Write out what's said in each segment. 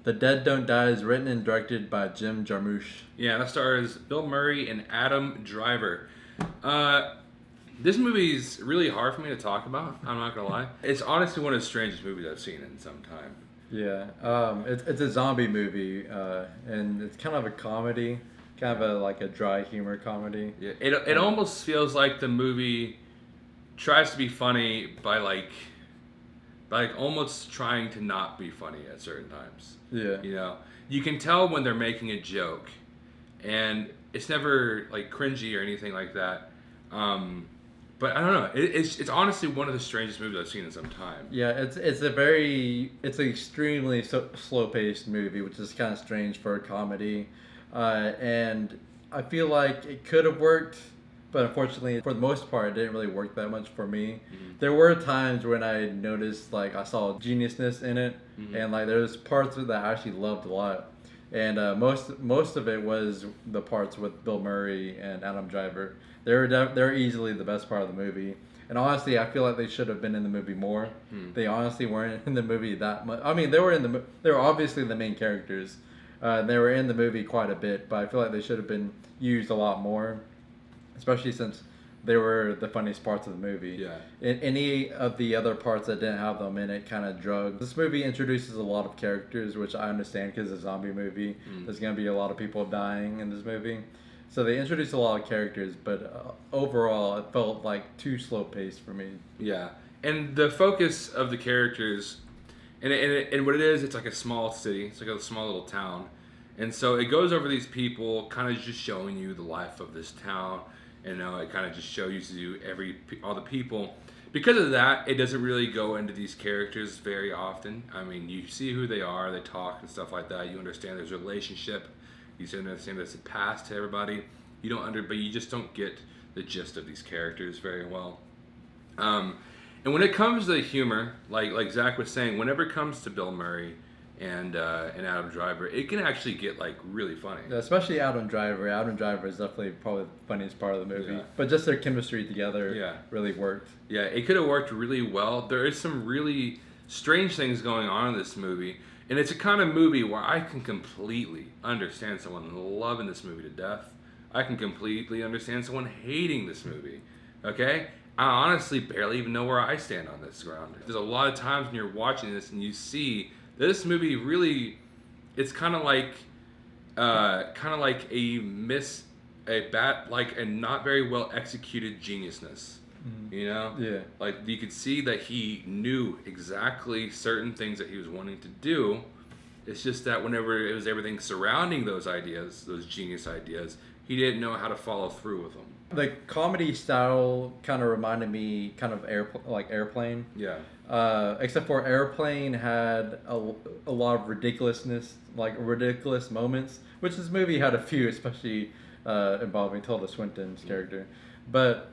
The Dead Don't Die is written and directed by Jim Jarmusch. Yeah, that stars Bill Murray and Adam Driver. This movie's really hard for me to talk about. I'm not gonna lie. It's honestly one of the strangest movies I've seen in some time. Yeah, it's a zombie movie, and it's kind of a comedy, kind of like a dry humor comedy. Yeah, it almost feels like the movie tries to be funny by almost trying to not be funny at certain times. Yeah. You know, you can tell when they're making a joke, and it's never like cringy or anything like that. But I don't know. It's honestly one of the strangest movies I've seen in some time. Yeah, it's an extremely slow paced movie, which is kind of strange for a comedy, and I feel like it could have worked. But unfortunately, for the most part, it didn't really work that much for me. Mm-hmm. There were times when I noticed, like, I saw geniusness in it, Mm-hmm. and like there's parts of it that I actually loved a lot. And most of it was the parts with Bill Murray and Adam Driver. They're easily the best part of the movie. And honestly, I feel like they should have been in the movie more. They honestly weren't in the movie that much. I mean, they were obviously the main characters. They were in the movie quite a bit, but I feel like they should have been used a lot more, especially since they were the funniest parts of the movie. Yeah. Any of the other parts that didn't have them in it kind of drugged. This movie introduces a lot of characters, which I understand because it's a zombie movie. There's going to be a lot of people dying in this movie. So they introduced a lot of characters, but overall, it felt like too slow paced for me. Yeah, and the focus of the characters, and what it is, it's like a small city. It's like a small little town, and so it goes over these people, kind of just showing you the life of this town. And it kind of just shows you all the people. Because of that, it doesn't really go into these characters very often. I mean, you see who they are, they talk and stuff like that. You understand there's a relationship. You understand there's a past to everybody. But you just don't get the gist of these characters very well. And when it comes to the humor, like Zach was saying, whenever it comes to Bill Murray and Adam Driver, it can actually get like really funny. Yeah, especially Adam Driver. Adam Driver is definitely probably the funniest part of the movie. Yeah. But just their chemistry together really worked. Yeah, it could have worked really well. There is some really strange things going on in this movie. And it's a kind of movie where I can completely understand someone loving this movie to death. I can completely understand someone hating this movie. Okay? I honestly barely even know where I stand on this ground. There's a lot of times when you're watching this and you see this movie really, it's kind of like a not very well executed geniusness. You know? Yeah. Like, you could see that he knew exactly certain things that he was wanting to do. It's just that whenever it was everything surrounding those ideas, those genius ideas, he didn't know how to follow through with them. The comedy style kind of reminded me kind of Airplane. Yeah. Except for Airplane had a lot of ridiculousness, like ridiculous moments, which this movie had a few, especially involving Tilda Swinton's character. But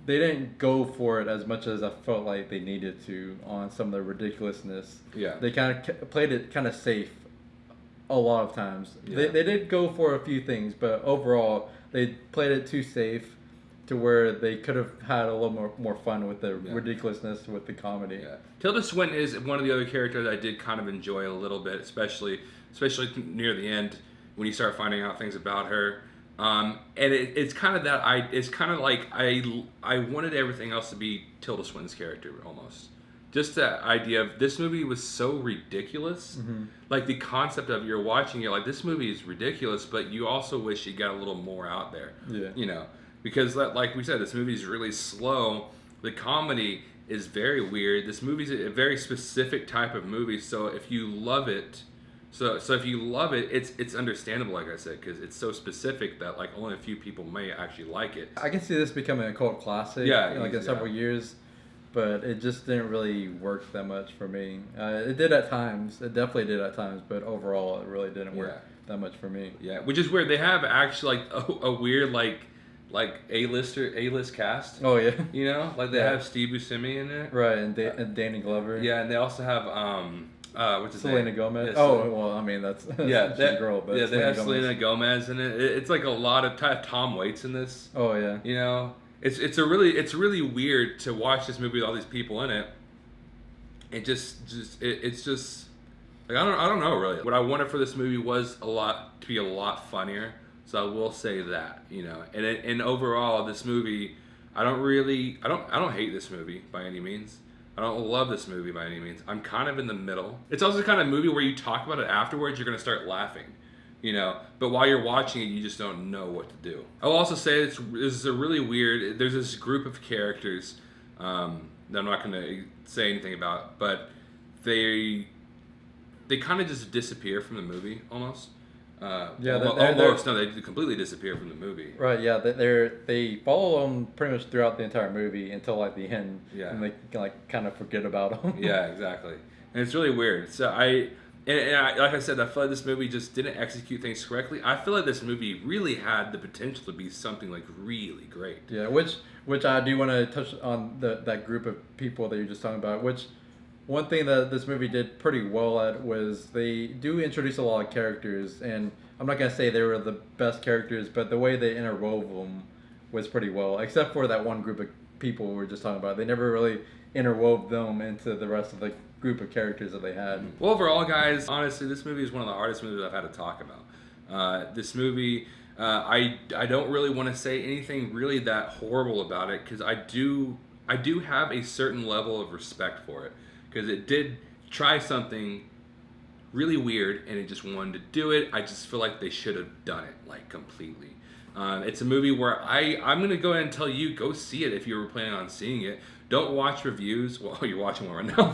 they didn't go for it as much as I felt like they needed to on some of the ridiculousness. Yeah. They kind of played it kind of safe a lot of times. Yeah. They did go for a few things, but overall they played it too safe to where they could have had a little more fun with the ridiculousness with the comedy. Yeah. Tilda Swinton is one of the other characters I did kind of enjoy a little bit, especially near the end when you start finding out things about her. And it's kind of it's kind of like I wanted everything else to be Tilda Swinton's character almost. Just that idea of this movie was so ridiculous. Mm-hmm. Like the concept of you're watching, you're like, this movie is ridiculous, but you also wish you got a little more out there. Yeah. You know, because like we said, this movie is really slow. The comedy is very weird. This movie's a very specific type of movie. So if you love it, it's understandable, like I said, because it's so specific that like only a few people may actually like it. I can see this becoming a cult classic, in several years, but it just didn't really work that much for me. It did at times. It definitely did at times, but overall, it really didn't work that much for me. Yeah, which is weird. They have actually like a weird like A-list cast. Oh yeah. You know, like they have Steve Buscemi in it. Right, and Danny Glover. Yeah, and they also have what's his Selena name? Gomez. Yes, well, I mean that's she's a girl, but yeah, they have Gomez. Selena Gomez in it. It's like a lot of Tom Waits in this. Oh yeah. You know, it's really weird to watch this movie with all these people in it. It's just Like I don't know really. What I wanted for this movie was to be a lot funnier. So I will say that, you know. And overall, this movie, I don't hate this movie by any means. I don't love this movie by any means. I'm kind of in the middle. It's also the kind of movie where you talk about it afterwards, you're gonna start laughing, you know. But while you're watching it, you just don't know what to do. I'll also say this is a really weird. There's this group of characters that I'm not gonna say anything about, but they kind of just disappear from the movie almost. They completely disappear from the movie. Right, yeah, they follow them pretty much throughout the entire movie until like the end, and they like kind of forget about them. Yeah, exactly, and it's really weird. So I like I said, I feel like this movie just didn't execute things correctly. I feel like this movie really had the potential to be something like really great. Yeah, which I do want to touch on that group of people that you're just talking about. Which one thing that this movie did pretty well at was they do introduce a lot of characters, and I'm not gonna say they were the best characters, but the way they interwove them was pretty well. Except for that one group of people we were just talking about, they never really interwove them into the rest of the group of characters that they had. Well, overall, guys, honestly, this movie is one of the hardest movies I've had to talk about. This movie, I don't really want to say anything really that horrible about it because I do have a certain level of respect for it. Because it did try something really weird and it just wanted to do it. I just feel like they should have done it like completely. It's a movie where I'm going to go ahead and tell you, go see it if you were planning on seeing it. Don't watch reviews. Well, you're watching one right now.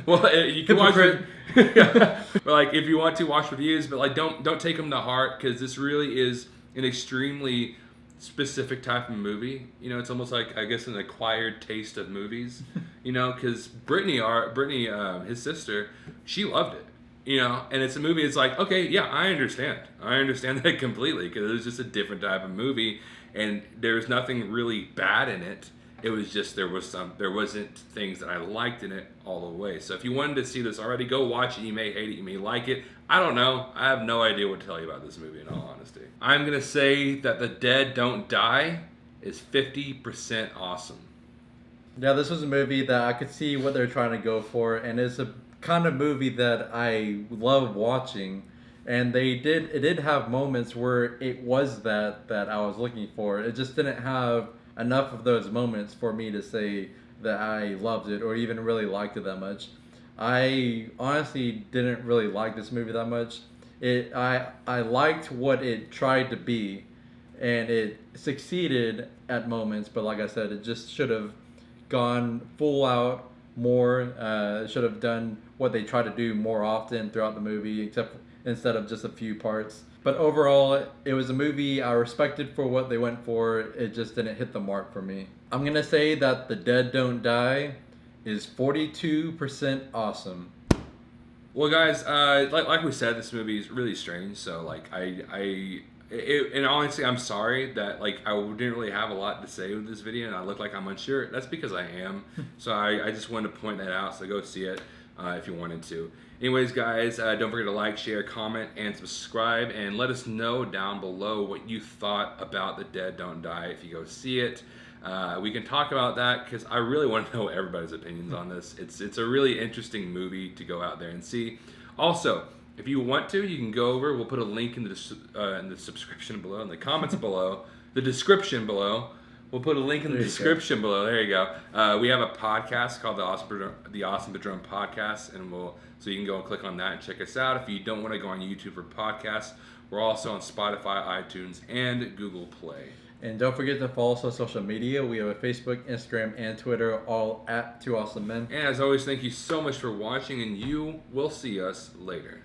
Well, you can watch it. But like, if you want to watch reviews, but like, don't take them to heart because this really is an extremely specific type of movie. You know, it's almost like, I guess, an acquired taste of movies. You know, because Brittany, his sister, she loved it. You know, and it's a movie. It's like, okay, yeah, I understand that completely because it was just a different type of movie, and there's nothing really bad in it. It was just there wasn't things that I liked in it all the way. So if you wanted to see this already, go watch it. You may hate it, you may like it. I don't know. I have no idea what to tell you about this movie in all honesty. I'm gonna say that The Dead Don't Die is 50% awesome. Yeah, this was a movie that I could see what they're trying to go for, and it's a kind of movie that I love watching. And it did have moments where it was that I was looking for. It just didn't have enough of those moments for me to say that I loved it or even really liked it that much. I honestly didn't really like this movie that much. I liked what it tried to be, and it succeeded at moments, but like I said, it just should have gone full out more. It should have done what they try to do more often throughout the movie, instead of just a few parts. But overall, it was a movie I respected for what they went for. It just didn't hit the mark for me. I'm going to say that The Dead Don't Die is 42% awesome. Well, guys, like we said, this movie is really strange. So, like, and honestly, I'm sorry that, like, I didn't really have a lot to say with this video and I look like I'm unsure. That's because I am. So I just wanted to point that out. So go see it if you wanted to. Anyways, guys, don't forget to like, share, comment, and subscribe, and let us know down below what you thought about The Dead Don't Die if you go see it. We can talk about that because I really want to know everybody's opinions on this. It's a really interesting movie to go out there and see. Also, if you want to, you can go over. We'll put a link in the subscription below, in the comments below, the description below. We'll put a link in the description below. There you go. We have a podcast called the Awesome Padron Podcast, and so you can go and click on that and check us out. If you don't want to go on YouTube for podcasts, we're also on Spotify, iTunes, and Google Play. And don't forget to follow us on social media. We have a Facebook, Instagram, and Twitter, all at 2 Awesome Men. And as always, thank you so much for watching, and you will see us later.